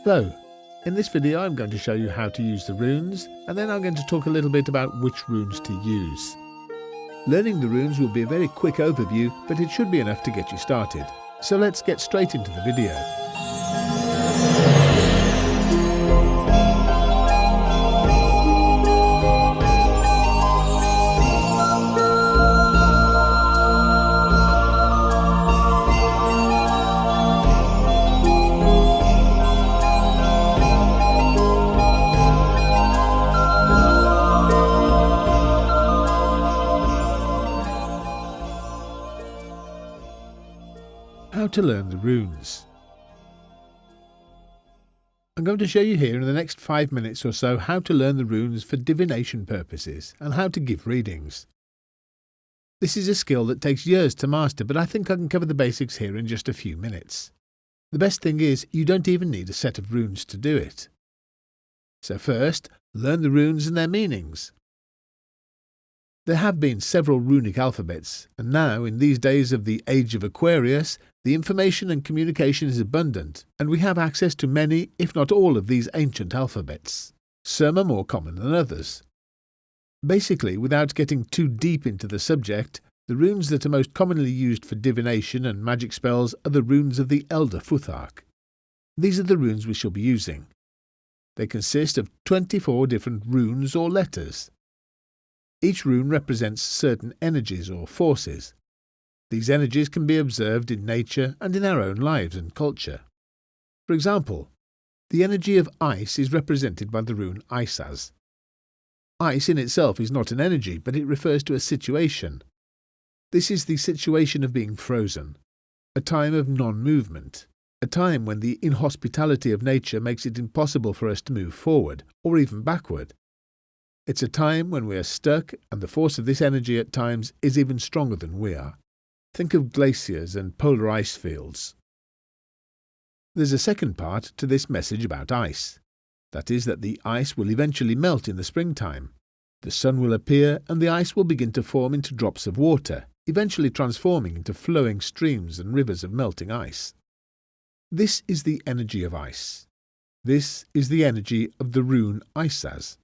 So, in this video I'm going to show you how to use the runes, and then I'm going to talk a little bit about which runes to use. Learning the runes will be a very quick overview, but it should be enough to get you started. So let's get straight into the video. How to learn the runes. I'm going to show you here in the next 5 minutes or so how to learn the runes for divination purposes and how to give readings. This is a skill that takes years to master, but I think I can cover the basics here in just a few minutes. The best thing is you don't even need a set of runes to do it. So first, learn the runes and their meanings. There have been several runic alphabets, and now, in these days of the Age of Aquarius, the information and communication is abundant, and we have access to many, if not all, of these ancient alphabets. Some are more common than others. Basically, without getting too deep into the subject, the runes that are most commonly used for divination and magic spells are the runes of the Elder Futhark. These are the runes we shall be using. They consist of 24 different runes or letters. Each rune represents certain energies or forces. These energies can be observed in nature and in our own lives and culture. For example, the energy of ice is represented by the rune Isaz. Ice in itself is not an energy, but it refers to a situation. This is the situation of being frozen, a time of non-movement, a time when the inhospitality of nature makes it impossible for us to move forward, or even backward. It's a time when we are stuck, and the force of this energy at times is even stronger than we are. Think of glaciers and polar ice fields. There's a second part to this message about ice. That is that the ice will eventually melt in the springtime. The sun will appear and the ice will begin to form into drops of water, eventually transforming into flowing streams and rivers of melting ice. This is the energy of ice. This is the energy of the rune Isaz.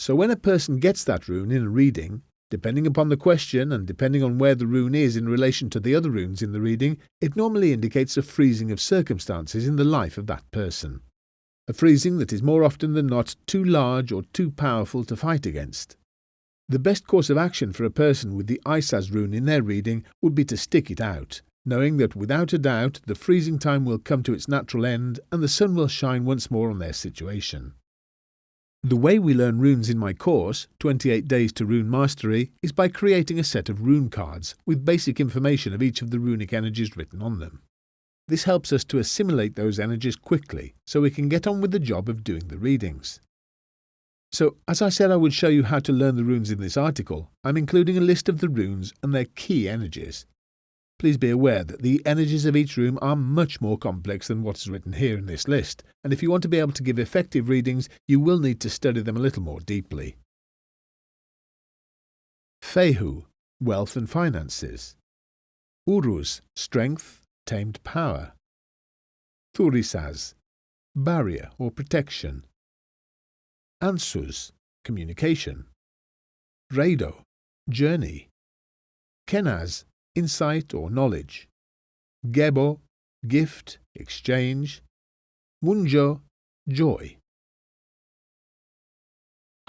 So when a person gets that rune in a reading, depending upon the question and depending on where the rune is in relation to the other runes in the reading, it normally indicates a freezing of circumstances in the life of that person. A freezing that is more often than not too large or too powerful to fight against. The best course of action for a person with the Isaz rune in their reading would be to stick it out, knowing that without a doubt the freezing time will come to its natural end and the sun will shine once more on their situation. The way we learn runes in my course, 28 Days to Rune Mastery, is by creating a set of rune cards with basic information of each of the runic energies written on them. This helps us to assimilate those energies quickly, so we can get on with the job of doing the readings. So, as I said I would show you how to learn the runes in this article, I'm including a list of the runes and their key energies. Please be aware that the energies of each rune are much more complex than what is written here in this list, and if you want to be able to give effective readings, you will need to study them a little more deeply. Fehu, wealth and finances. Uruz, strength, tamed power. Thurisaz, barrier or protection. Ansuz, communication. Rado, journey. Kenaz, insight or knowledge. Gebo, gift, exchange. Munjo, joy.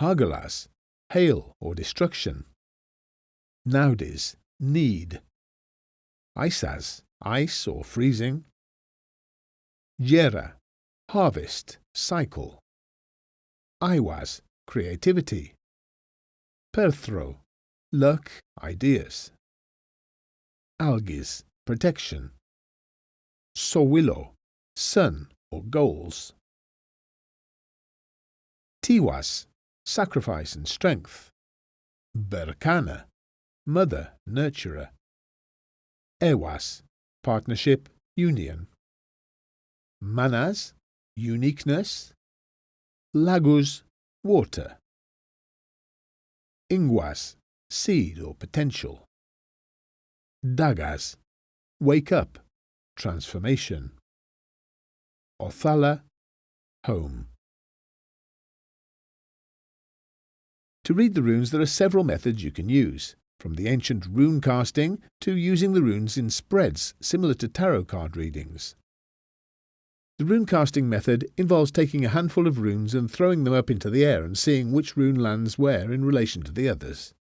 Hagalas, hail or destruction. Naudis, need. Isaz, ice or freezing. Jera, harvest, cycle. Iwaz, creativity. Perthro, luck, ideas. Algis, protection. Sowilo, sun or goals. Tiwas, sacrifice and strength. Berkana, mother, nurturer. Ewas, partnership, union. Manaz, uniqueness. Lagus, water. Ingwas, seed or potential. Dagas, wake up, transformation. Othala, home. To read the runes there are several methods you can use, from the ancient rune casting to using the runes in spreads similar to tarot card readings. The rune casting method involves taking a handful of runes and throwing them up into the air and seeing which rune lands where in relation to the others.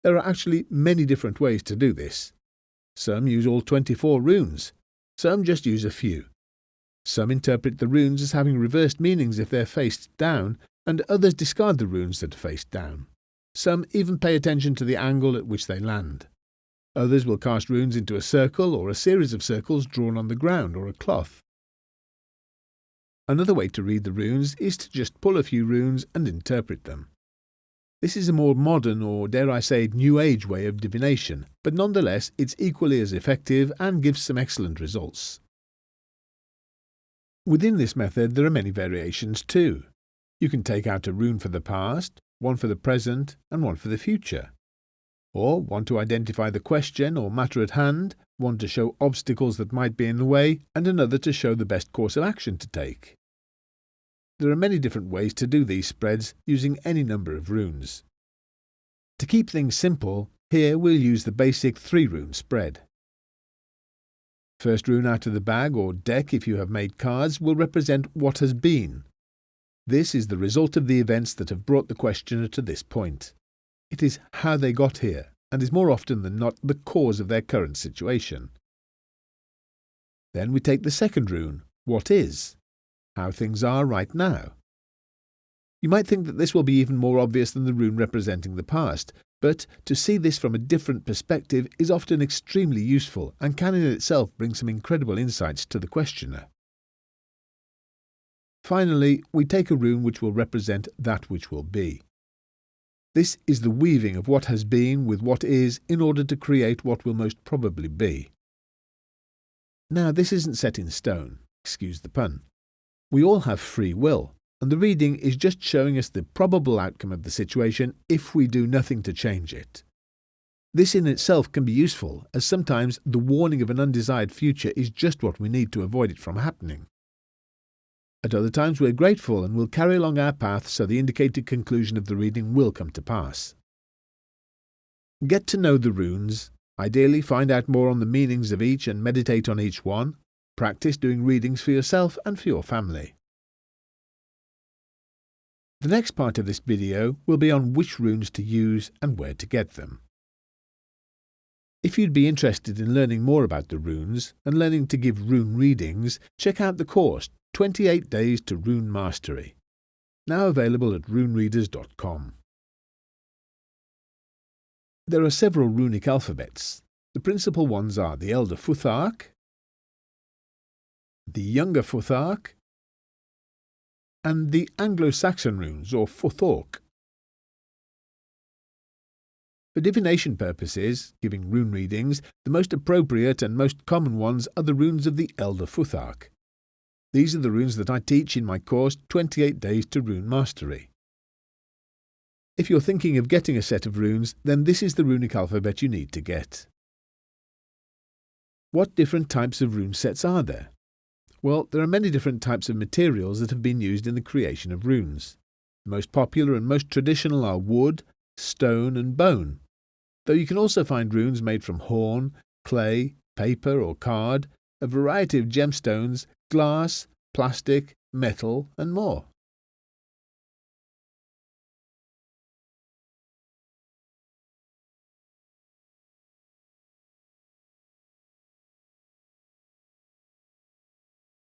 There are actually many different ways to do this. Some use all 24 runes, some just use a few. Some interpret the runes as having reversed meanings if they're faced down, and others discard the runes that are faced down. Some even pay attention to the angle at which they land. Others will cast runes into a circle or a series of circles drawn on the ground or a cloth. Another way to read the runes is to just pull a few runes and interpret them. This is a more modern, or dare I say, New Age way of divination, but nonetheless it's equally as effective and gives some excellent results. Within this method there are many variations too. You can take out a rune for the past, one for the present, and one for the future. Or one to identify the question or matter at hand, one to show obstacles that might be in the way, and another to show the best course of action to take. There are many different ways to do these spreads using any number of runes. To keep things simple, here we'll use the basic 3-rune spread. First rune out of the bag or deck, if you have made cards, will represent what has been. This is the result of the events that have brought the questioner to this point. It is how they got here, and is more often than not the cause of their current situation. Then we take the second rune, what is, how things are right now. You might think that this will be even more obvious than the rune representing the past, but to see this from a different perspective is often extremely useful and can in itself bring some incredible insights to the questioner. Finally, we take a rune which will represent that which will be. This is the weaving of what has been with what is in order to create what will most probably be. Now, this isn't set in stone, excuse the pun. We all have free will, and the reading is just showing us the probable outcome of the situation if we do nothing to change it. This in itself can be useful, as sometimes the warning of an undesired future is just what we need to avoid it from happening. At other times we're grateful and will carry along our path so the indicated conclusion of the reading will come to pass. Get to know the runes, ideally find out more on the meanings of each and meditate on each one. Practice doing readings for yourself and for your family. The next part of this video will be on which runes to use and where to get them. If you'd be interested in learning more about the runes and learning to give rune readings, check out the course 28 Days to Rune Mastery, now available at runereaders.com. There are several runic alphabets. The principal ones are the Elder Futhark, the Younger Futhark, and the Anglo-Saxon runes, or Futhark. For divination purposes, giving rune readings, the most appropriate and most common ones are the runes of the Elder Futhark. These are the runes that I teach in my course 28 Days to Rune Mastery. If you're thinking of getting a set of runes, then this is the runic alphabet you need to get. What different types of rune sets are there? Well, there are many different types of materials that have been used in the creation of runes. The most popular and most traditional are wood, stone and bone, though you can also find runes made from horn, clay, paper or card, a variety of gemstones, glass, plastic, metal and more.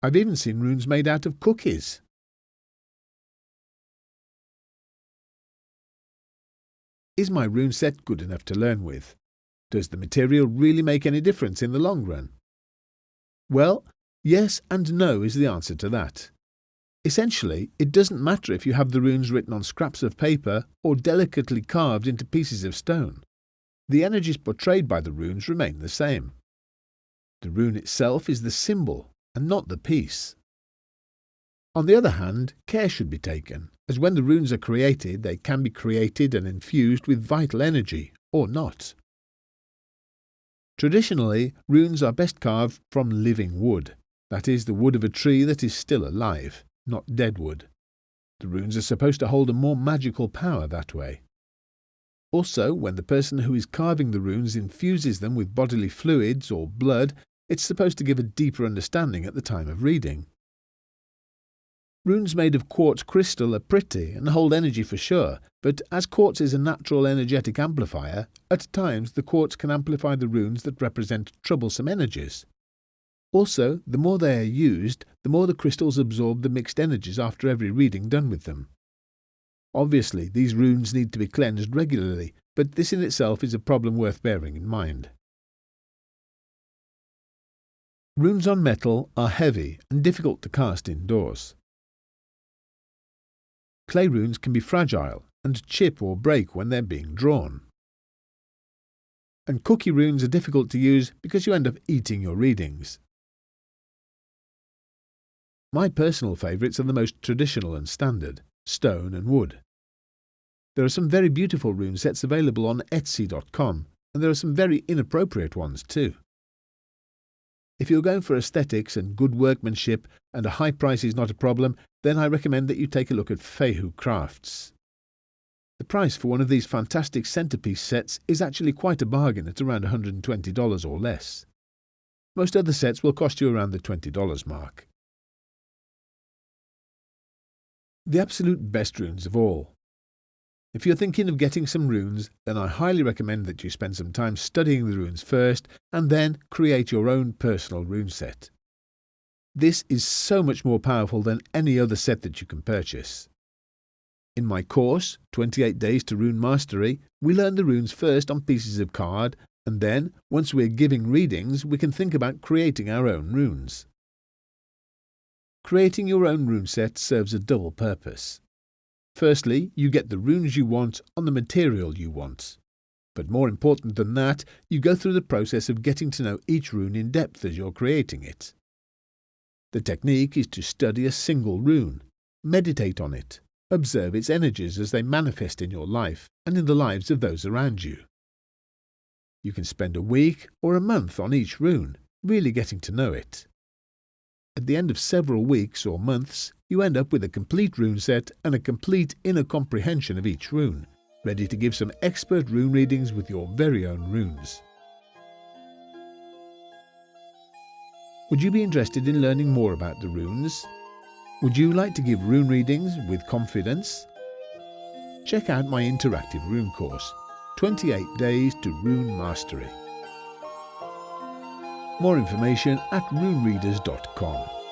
I've even seen runes made out of cookies. Is my rune set good enough to learn with? Does the material really make any difference in the long run? Well, yes and no is the answer to that. Essentially, it doesn't matter if you have the runes written on scraps of paper or delicately carved into pieces of stone. The energies portrayed by the runes remain the same. The rune itself is the symbol and not the piece. On the other hand, care should be taken, as when the runes are created, they can be created and infused with vital energy, or not. Traditionally, runes are best carved from living wood, That is, the wood of a tree that is still alive, not dead wood. The runes are supposed to hold a more magical power that way. Also, when the person who is carving the runes infuses them with bodily fluids or blood, it's supposed to give a deeper understanding at the time of reading. Runes made of quartz crystal are pretty and hold energy for sure, but as quartz is a natural energetic amplifier, at times the quartz can amplify the runes that represent troublesome energies. Also, the more they are used, the more the crystals absorb the mixed energies after every reading done with them. Obviously, these runes need to be cleansed regularly, but this in itself is a problem worth bearing in mind. Runes on metal are heavy and difficult to cast indoors. Clay runes can be fragile and chip or break when they're being drawn. And cookie runes are difficult to use because you end up eating your readings. My personal favourites are the most traditional and standard, stone and wood. There are some very beautiful rune sets available on Etsy.com, and there are some very inappropriate ones too. If you're going for aesthetics and good workmanship and a high price is not a problem, then I recommend that you take a look at Fehu Crafts. The price for one of these fantastic centerpiece sets is actually quite a bargain at around $120 or less. Most other sets will cost you around the $20 mark. The absolute best runes of all. If you're thinking of getting some runes, then I highly recommend that you spend some time studying the runes first and then create your own personal rune set. This is so much more powerful than any other set that you can purchase. In my course, 28 Days to Rune Mastery, we learn the runes first on pieces of card, and then, once we're giving readings, we can think about creating our own runes. Creating your own rune set serves a double purpose. Firstly, you get the runes you want on the material you want. But more important than that, you go through the process of getting to know each rune in depth as you're creating it. The technique is to study a single rune, meditate on it, observe its energies as they manifest in your life and in the lives of those around you. You can spend a week or a month on each rune, really getting to know it. At the end of several weeks or months, you end up with a complete rune set and a complete inner comprehension of each rune, ready to give some expert rune readings with your very own runes. Would you be interested in learning more about the runes? Would you like to give rune readings with confidence? Check out my interactive rune course, 28 Days to Rune Mastery. More information at runereaders.com.